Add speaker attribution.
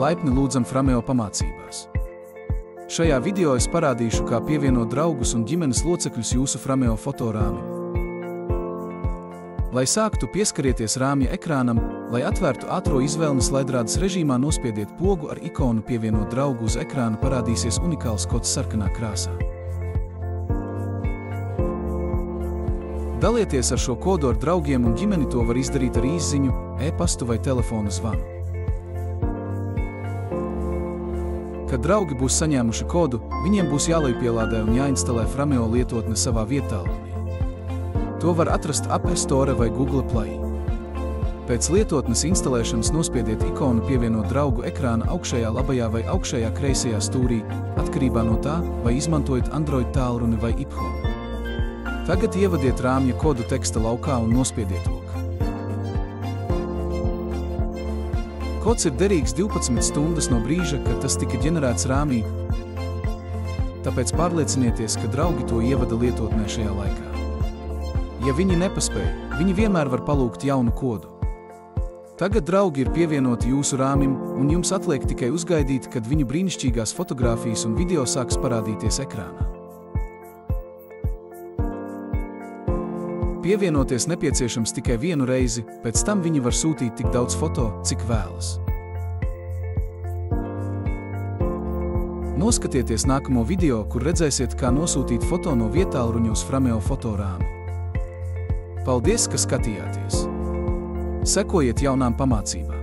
Speaker 1: Laipni lūdzam Frameo pamācībās. Šajā video es parādīšu, kā pievienot draugus un ģimenes locekļus jūsu Frameo fotorāmim. Lai sāktu, pieskarieties rāmja ekrānam, lai atvērtu ātro izvēlni slaidrādes režīmā, nospiediet pogu ar ikonu pievienot draugu. Uz ekrāna parādīsies unikāls kods sarkanā krāsā. Dalieties ar šo kodu ar draugiem un ģimeni, to var izdarīt ar īsziņu, e-pastu vai telefona zvanu. Kad draugi būs saņēmuši kodu, viņiem būs jālejpielādē un jāinstalē Frameo lietotne savā viettālrunī. To var atrast App Store vai Google Play. Pēc lietotnes instalēšanas nospiediet ikonu pievienot draugu ekrāna augšējā labajā vai augšējā kreisajā stūrī, atkarībā no tā, vai izmantojat Android tālruni vai iPhone. Tagad ievadiet rāmja kodu teksta laukā un nospiediet OK. Kods ir derīgs 12 stundas no brīža, kad tas tika ģenerēts rāmī, tāpēc pārliecinieties, ka draugi to ievada lietotnē šajā laikā. Ja viņi nepaspēja, viņi vienmēr var palūgt jaunu kodu. Tagad draugi ir pievienoti jūsu rāmim, un jums atliek tikai uzgaidīt, kad viņu brīnišķīgās fotogrāfijas un video sāks parādīties ekrānā. Pievienoties nepieciešams tikai vienu reizi, pēc tam viņi var sūtīt tik daudz foto, cik vēlas. Noskatieties nākamo video, kur redzēsiet, kā nosūtīt foto no vietālruņa uz Frameo fotorāmi. Paldies, ka skatījāties! Sekojiet jaunām pamācībām!